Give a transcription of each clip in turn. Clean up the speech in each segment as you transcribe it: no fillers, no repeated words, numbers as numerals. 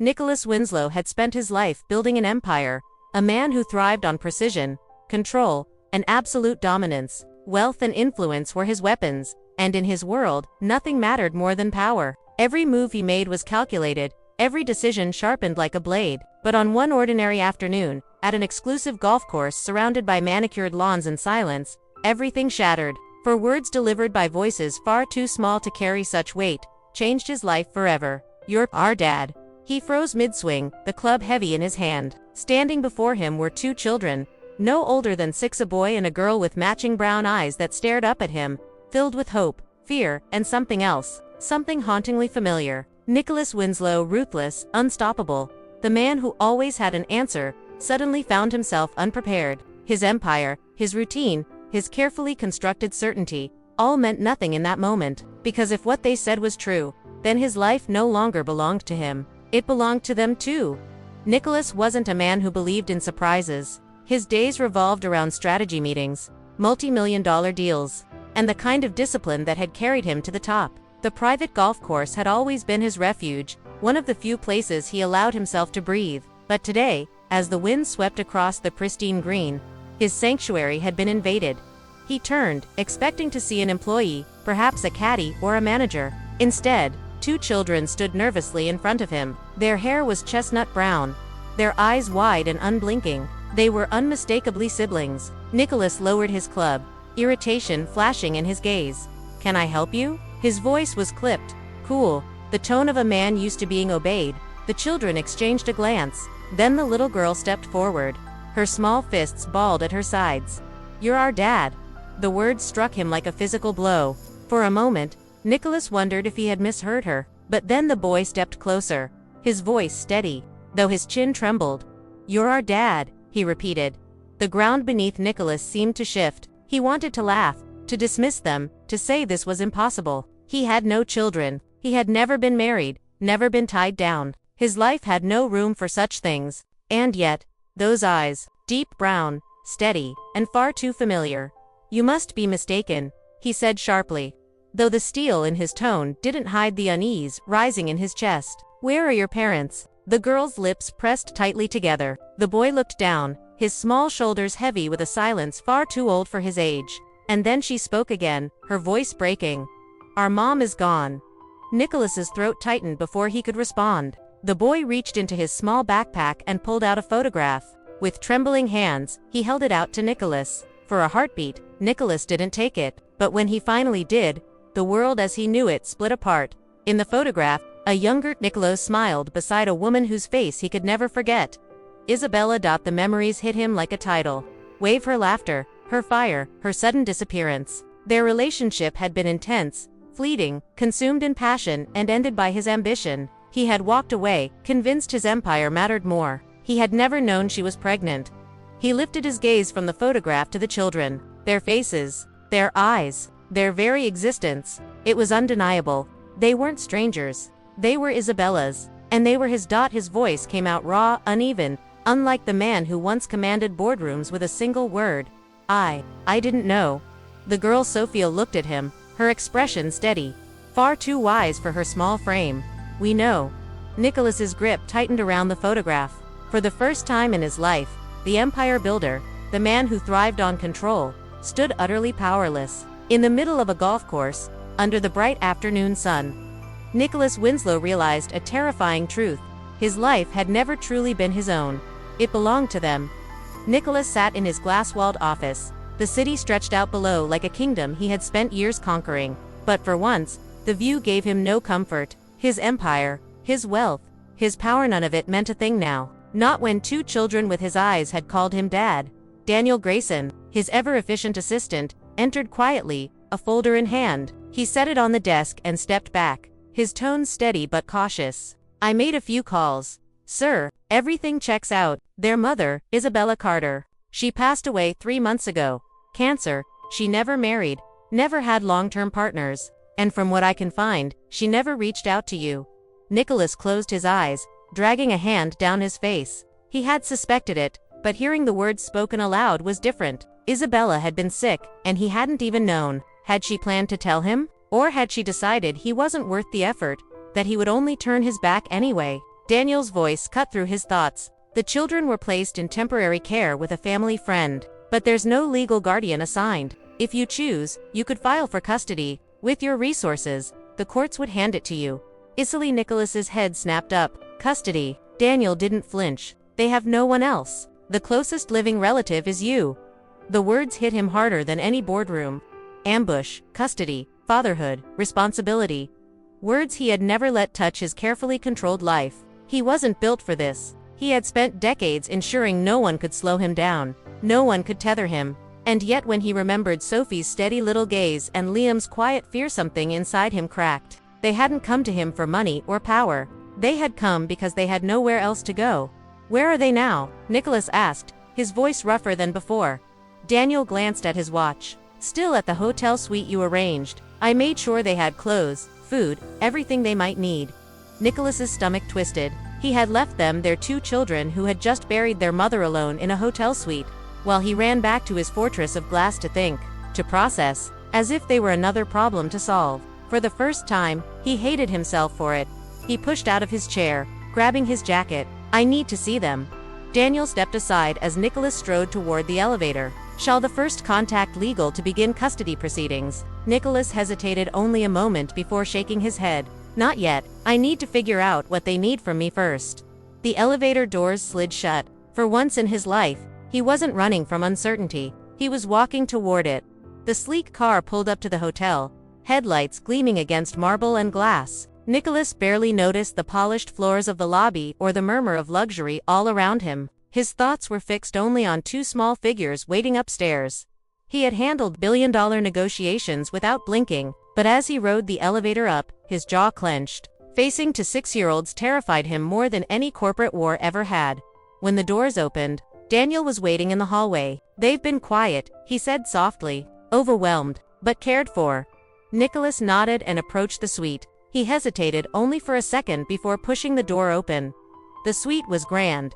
Nicholas Winslow had spent his life building an empire, a man who thrived on precision, control, and absolute dominance. Wealth and influence were his weapons, and in his world, nothing mattered more than power. Every move he made was calculated, every decision sharpened like a blade. But on one ordinary afternoon, at an exclusive golf course surrounded by manicured lawns and silence, everything shattered. For words delivered by voices far too small to carry such weight changed his life forever. "You're our dad." He froze mid-swing, the club heavy in his hand. Standing before him were two children, no older than 6, a boy and a girl with matching brown eyes that stared up at him, filled with hope, fear, and something else, something hauntingly familiar. Nicholas Winslow, ruthless, unstoppable, the man who always had an answer, suddenly found himself unprepared. His empire, his routine, his carefully constructed certainty, all meant nothing in that moment, because if what they said was true, then his life no longer belonged to him. It belonged to them too. Nicholas wasn't a man who believed in surprises. His days revolved around strategy meetings, multi-million-dollar deals, and the kind of discipline that had carried him to the top. The private golf course had always been his refuge, one of the few places he allowed himself to breathe. But today, as the wind swept across the pristine green, his sanctuary had been invaded. He turned, expecting to see an employee, perhaps a caddy or a manager. Instead, two children stood nervously in front of him. Their hair was chestnut brown, their eyes wide and unblinking. They were unmistakably siblings. Nicholas lowered his club, irritation flashing in his gaze. "Can I help you?" His voice was clipped, cool, the tone of a man used to being obeyed. The children exchanged a glance. Then the little girl stepped forward, her small fists balled at her sides. "You're our dad." The words struck him like a physical blow. For a moment, Nicholas wondered if he had misheard her. But then the boy stepped closer, his voice steady, though his chin trembled. "You're our dad," he repeated. The ground beneath Nicholas seemed to shift. He wanted to laugh, to dismiss them, to say this was impossible. He had no children. He had never been married, never been tied down. His life had no room for such things. And yet, those eyes, deep brown, steady, and far too familiar. "You must be mistaken," he said sharply, though the steel in his tone didn't hide the unease rising in his chest. "Where are your parents?" The girl's lips pressed tightly together. The boy looked down, his small shoulders heavy with a silence far too old for his age. And then she spoke again, her voice breaking. "Our mom is gone." Nicholas's throat tightened before he could respond. The boy reached into his small backpack and pulled out a photograph. With trembling hands, he held it out to Nicholas. For a heartbeat, Nicholas didn't take it. But when he finally did, the world as he knew it split apart. In the photograph, a younger Nicholas smiled beside a woman whose face he could never forget. Isabella. The memories hit him like a tidal wave. Her laughter, her fire, her sudden disappearance. Their relationship had been intense, fleeting, consumed in passion, and ended by his ambition. He had walked away, convinced his empire mattered more. He had never known she was pregnant. He lifted his gaze from the photograph to the children. Their faces, their eyes, their very existence. It was undeniable. They weren't strangers. They were Isabella's. And they were his. His voice came out raw, uneven, unlike the man who once commanded boardrooms with a single word. I didn't know." The girl Sophia looked at him, her expression steady, far too wise for her small frame. "We know." Nicholas's grip tightened around the photograph. For the first time in his life, the empire builder, the man who thrived on control, stood utterly powerless. In the middle of a golf course, under the bright afternoon sun, Nicholas Winslow realized a terrifying truth. His life had never truly been his own. It belonged to them. Nicholas sat in his glass-walled office. The city stretched out below like a kingdom he had spent years conquering. But for once, the view gave him no comfort. His empire, his wealth, his power, none of it meant a thing now. Not when two children with his eyes had called him dad. Daniel Grayson, his ever-efficient assistant, entered quietly, a folder in hand. He set it on the desk and stepped back, his tone steady but cautious. "I made a few calls. Sir, everything checks out. Their mother, Isabella Carter. She passed away 3 months ago. Cancer. She never married, never had long-term partners. And from what I can find, she never reached out to you." Nicholas closed his eyes, dragging a hand down his face. He had suspected it, but hearing the words spoken aloud was different. Isabella had been sick, and he hadn't even known. Had she planned to tell him? Or had she decided he wasn't worth the effort, that he would only turn his back anyway? Daniel's voice cut through his thoughts. The children were placed in temporary care with a family friend, but there's no legal guardian assigned. If you choose, you could file for custody. With your resources, the courts would hand it to you. Isili Nicholas's head snapped up. Custody. Daniel didn't flinch. They have no one else. The closest living relative is you. The words hit him harder than any boardroom. Ambush, custody, fatherhood, responsibility. Words he had never let touch his carefully controlled life. He wasn't built for this. He had spent decades ensuring no one could slow him down. No one could tether him. And yet when he remembered Sophie's steady little gaze and Liam's quiet fear, something inside him cracked. They hadn't come to him for money or power. They had come because they had nowhere else to go. Where are they now? Nicholas asked, his voice rougher than before. Daniel glanced at his watch. Still at the hotel suite you arranged. I made sure they had clothes, food, everything they might need. Nicholas's stomach twisted. He had left them their 2 children who had just buried their mother alone in a hotel suite, while he ran back to his fortress of glass to think, to process, as if they were another problem to solve. For the first time, he hated himself for it. He pushed out of his chair, grabbing his jacket. I need to see them. Daniel stepped aside as Nicholas strode toward the elevator. Shall the first contact legal to begin custody proceedings? Nicholas hesitated only a moment before shaking his head. Not yet. I need to figure out what they need from me first. The elevator doors slid shut. For once in his life, he wasn't running from uncertainty. He was walking toward it. The sleek car pulled up to the hotel, headlights gleaming against marble and glass. Nicholas barely noticed the polished floors of the lobby or the murmur of luxury all around him. His thoughts were fixed only on 2 small figures waiting upstairs. He had handled billion-dollar negotiations without blinking, but as he rode the elevator up, his jaw clenched. Facing 6-year-olds terrified him more than any corporate war ever had. When the doors opened, Daniel was waiting in the hallway. They've been quiet, he said softly. Overwhelmed, but cared for. Nicholas nodded and approached the suite. He hesitated only for a second before pushing the door open. The suite was grand.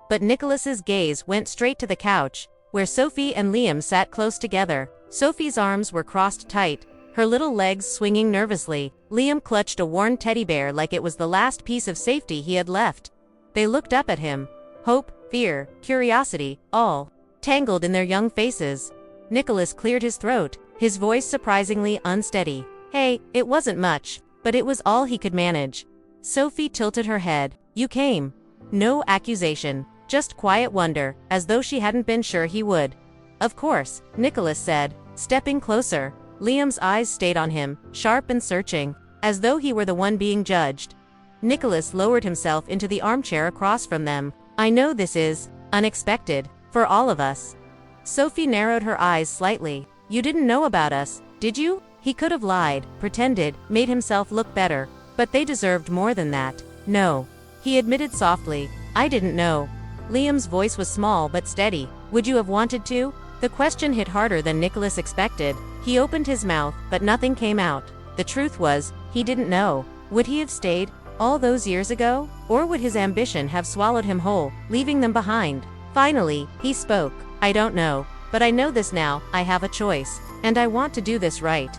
But Nicholas's gaze went straight to the couch, where Sophie and Liam sat close together. Sophie's arms were crossed tight, her little legs swinging nervously. Liam clutched a worn teddy bear like it was the last piece of safety he had left. They looked up at him. Hope, fear, curiosity, all tangled in their young faces. Nicholas cleared his throat, his voice surprisingly unsteady. Hey, it wasn't much, but it was all he could manage. Sophie tilted her head. You came. No accusation, just quiet wonder, as though she hadn't been sure he would. Of course, Nicholas said, stepping closer. Liam's eyes stayed on him, sharp and searching, as though he were the one being judged. Nicholas lowered himself into the armchair across from them. I know this is unexpected for all of us. Sophie narrowed her eyes slightly. You didn't know about us, did you? He could have lied, pretended, made himself look better, but they deserved more than that. No. He admitted softly, I didn't know. Liam's voice was small but steady. Would you have wanted to? The question hit harder than Nicholas expected. He opened his mouth, but nothing came out. The truth was, he didn't know. Would he have stayed, all those years ago? Or would his ambition have swallowed him whole, leaving them behind? Finally, he spoke. I don't know. But I know this now, I have a choice. And I want to do this right.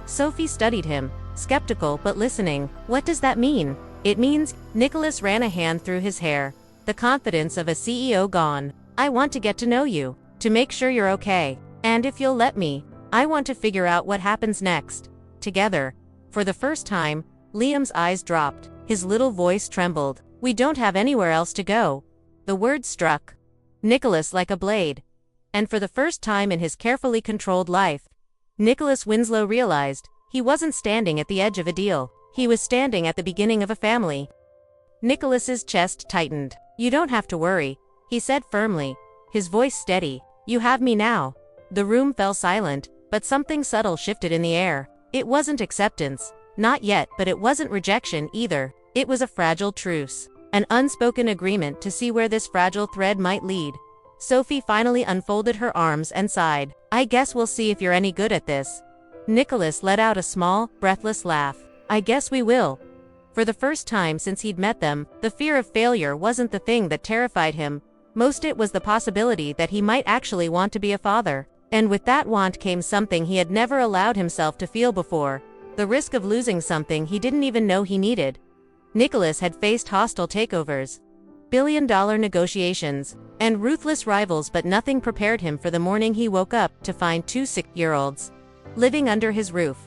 Sophie studied him, skeptical but listening. What does that mean? It means, Nicholas ran a hand through his hair. The confidence of a CEO gone. I want to get to know you, to make sure you're okay. And if you'll let me, I want to figure out what happens next. Together. For the first time, Liam's eyes dropped. His little voice trembled. We don't have anywhere else to go. The words struck Nicholas like a blade. And for the first time in his carefully controlled life, Nicholas Winslow realized he wasn't standing at the edge of a deal. He was standing at the beginning of a family. Nicholas's chest tightened. You don't have to worry, he said firmly, his voice steady. You have me now. The room fell silent, but something subtle shifted in the air. It wasn't acceptance. Not yet, but it wasn't rejection either. It was a fragile truce. An unspoken agreement to see where this fragile thread might lead. Sophie finally unfolded her arms and sighed. I guess we'll see if you're any good at this. Nicholas let out a small, breathless laugh. I guess we will. For the first time since he'd met them, the fear of failure wasn't the thing that terrified him. Most it was the possibility that he might actually want to be a father. And with that want came something he had never allowed himself to feel before. The risk of losing something he didn't even know he needed. Nicholas had faced hostile takeovers, billion-dollar negotiations, and ruthless rivals, but nothing prepared him for the morning he woke up to find two 6-year-olds living under his roof.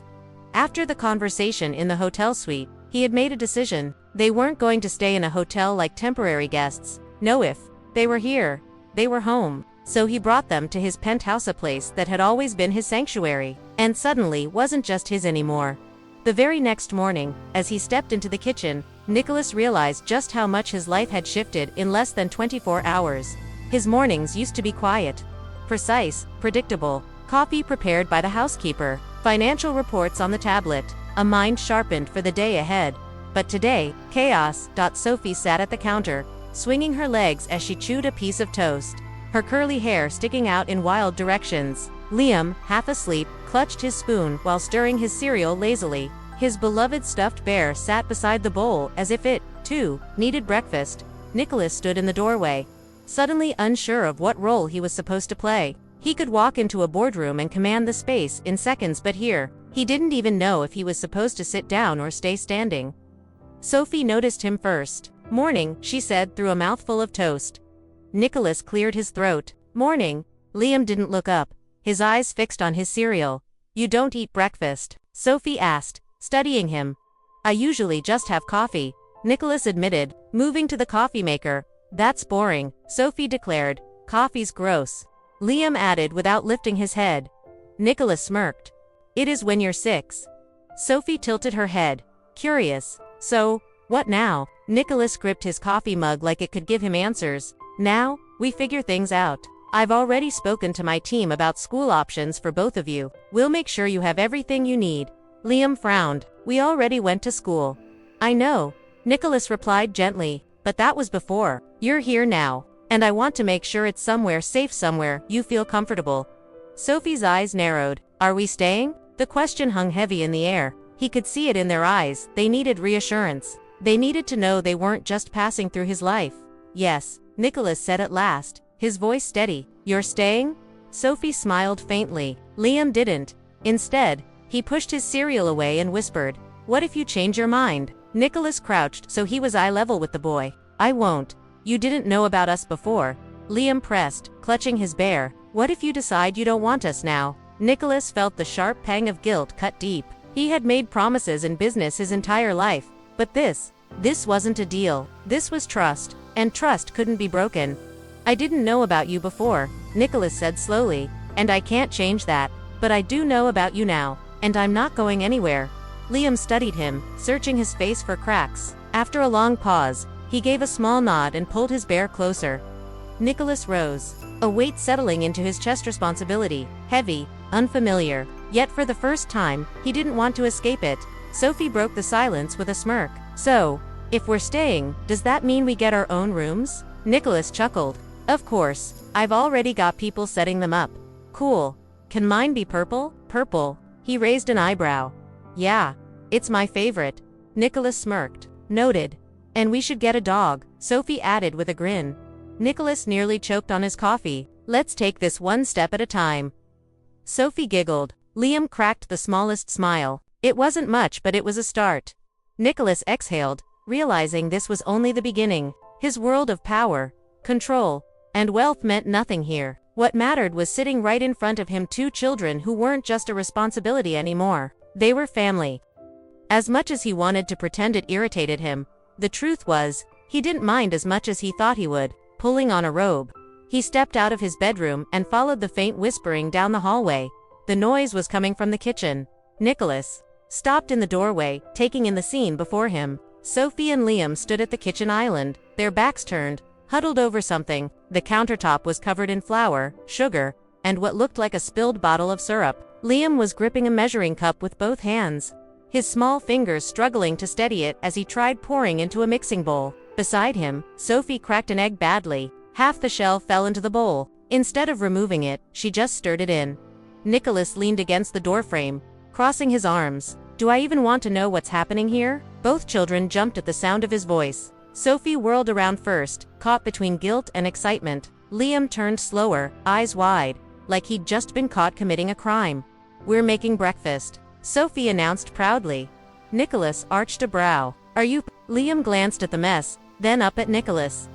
After the conversation in the hotel suite, he had made a decision. They weren't going to stay in a hotel like temporary guests. No, if they were here, they were home. So he brought them to his penthouse, a place that had always been his sanctuary, and suddenly wasn't just his anymore. The very next morning, as he stepped into the kitchen, Nicholas realized just how much his life had shifted in less than 24 hours. His mornings used to be quiet, precise, predictable, coffee prepared by the housekeeper, financial reports on the tablet, a mind sharpened for the day ahead. But today, chaos. Sophie sat at the counter, swinging her legs as she chewed a piece of toast, her curly hair sticking out in wild directions. Liam, half asleep, clutched his spoon while stirring his cereal lazily. His beloved stuffed bear sat beside the bowl as if it, too, needed breakfast. Nicholas stood in the doorway, suddenly unsure of what role he was supposed to play. He could walk into a boardroom and command the space in seconds, but here, he didn't even know if he was supposed to sit down or stay standing. Sophie noticed him first. "Morning," she said through a mouthful of toast. Nicholas cleared his throat. "Morning." Liam didn't look up, his eyes fixed on his cereal. "You don't eat breakfast?" Sophie asked, studying him. "I usually just have coffee," Nicholas admitted, moving to the coffee maker. "That's boring," Sophie declared. "Coffee's gross," Liam added without lifting his head. Nicholas smirked. "It is when you're 6. Sophie tilted her head, curious. "So, what now?" Nicholas gripped his coffee mug like it could give him answers. "Now, we figure things out. I've already spoken to my team about school options for both of you. We'll make sure you have everything you need." Liam frowned. "We already went to school." "I know," Nicholas replied gently, "but that was before. You're here now, and I want to make sure it's somewhere safe, somewhere you feel comfortable." Sophie's eyes narrowed. "Are we staying?" The question hung heavy in the air. He could see it in their eyes. They needed reassurance. They needed to know they weren't just passing through his life. "Yes," Nicholas said at last, his voice steady. "You're staying?" Sophie smiled faintly. Liam didn't. Instead, he pushed his cereal away and whispered, "What if you change your mind?" Nicholas crouched so he was eye level with the boy. "I won't. You didn't know about us before." Liam pressed, clutching his bear. "What if you decide you don't want us now?" Nicholas felt the sharp pang of guilt cut deep. He had made promises in business his entire life, but this wasn't a deal. This was trust, and trust couldn't be broken. "I didn't know about you before," Nicholas said slowly, "and I can't change that, but I do know about you now, and I'm not going anywhere." Liam studied him, searching his face for cracks. After a long pause, he gave a small nod and pulled his bear closer. Nicholas rose, a weight settling into his chest, responsibility, heavy, unfamiliar. Yet for the first time, he didn't want to escape it. Sophie broke the silence with a smirk. "So, if we're staying, does that mean we get our own rooms?" Nicholas chuckled. "Of course, I've already got people setting them up." "Cool. Can mine be purple?" "Purple?" He raised an eyebrow. "Yeah, it's my favorite." Nicholas smirked. "Noted. And we should get a dog," Sophie added with a grin. Nicholas nearly choked on his coffee. "Let's take this one step at a time." Sophie giggled. Liam cracked the smallest smile. It wasn't much, but it was a start. Nicholas exhaled, realizing this was only the beginning. His world of power, control, and wealth meant nothing here. What mattered was sitting right in front of him, 2 children who weren't just a responsibility anymore. They were family. As much as he wanted to pretend it irritated him, the truth was, he didn't mind as much as he thought he would. Pulling on a robe, he stepped out of his bedroom and followed the faint whispering down the hallway. The noise was coming from the kitchen. Nicholas stopped in the doorway, taking in the scene before him. Sophie and Liam stood at the kitchen island, their backs turned, huddled over something. The countertop was covered in flour, sugar, and what looked like a spilled bottle of syrup. Liam was gripping a measuring cup with both hands, his small fingers struggling to steady it as he tried pouring into a mixing bowl. Beside him, Sophie cracked an egg badly. Half the shell fell into the bowl. Instead of removing it, she just stirred it in. Nicholas leaned against the doorframe, crossing his arms. "Do I even want to know what's happening here?" Both children jumped at the sound of his voice. Sophie whirled around first, caught between guilt and excitement. Liam turned slower, eyes wide, like he'd just been caught committing a crime. "We're making breakfast," Sophie announced proudly. Nicholas arched a brow. Are you? Liam glanced at the mess, then up at Nicholas.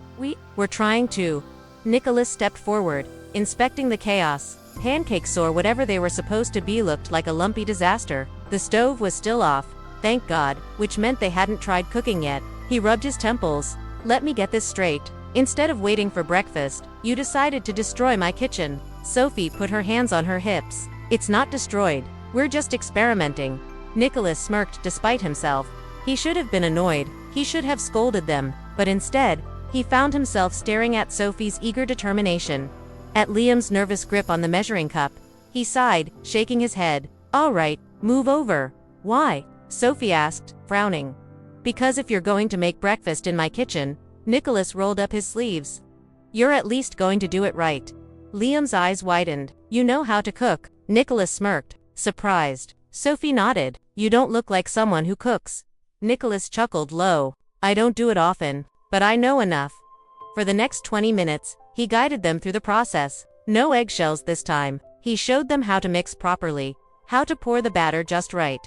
We're trying to. Nicholas stepped forward, inspecting the chaos. Pancakes or whatever they were supposed to be looked like a lumpy disaster. The stove was still off, thank God, which meant they hadn't tried cooking yet. He rubbed his temples. Let me get this straight. Instead of waiting for breakfast, you decided to destroy my kitchen. Sophie put her hands on her hips. It's not destroyed. We're just experimenting. Nicholas smirked despite himself. He should have been annoyed. He should have scolded them, but instead, he found himself staring at Sophie's eager determination. At Liam's nervous grip on the measuring cup, he sighed, shaking his head. All right, move over. Why? Sophie asked, frowning. Because if you're going to make breakfast in my kitchen, Nicholas rolled up his sleeves. You're at least going to do it right. Liam's eyes widened. You know how to cook. Nicholas smirked, surprised. Sophie nodded. You don't look like someone who cooks. Nicholas chuckled low. I don't do it often, but I know enough. For the next 20 minutes, he guided them through the process. No eggshells this time. He showed them how to mix properly, how to pour the batter just right,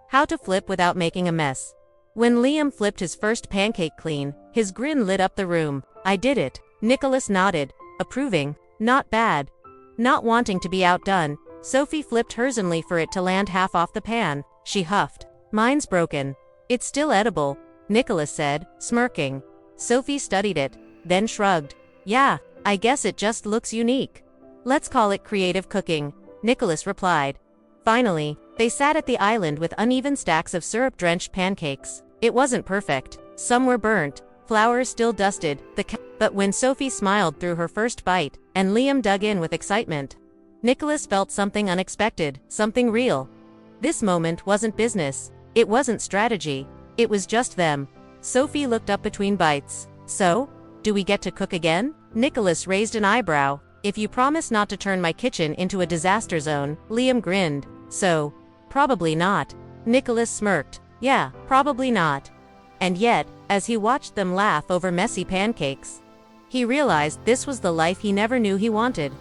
how to flip without making a mess. When Liam flipped his first pancake clean, his grin lit up the room. I did it. Nicholas nodded, approving. Not bad. Not wanting to be outdone, Sophie flipped hers only for it to land half off the pan. She huffed. Mine's broken. It's still edible, Nicholas said, smirking. Sophie studied it, then shrugged. Yeah, I guess it just looks unique. Let's call it creative cooking, Nicholas replied. Finally, they sat at the island with uneven stacks of syrup-drenched pancakes. It wasn't perfect. Some were burnt, flour still dusted, but when Sophie smiled through her first bite, and Liam dug in with excitement, Nicholas felt something unexpected, something real. This moment wasn't business. It wasn't strategy. It was just them. Sophie looked up between bites. So? Do we get to cook again? Nicholas raised an eyebrow. If you promise not to turn my kitchen into a disaster zone, Liam grinned. So? Probably not. Nicholas smirked. Yeah, probably not. And yet, as he watched them laugh over messy pancakes, he realized this was the life he never knew he wanted.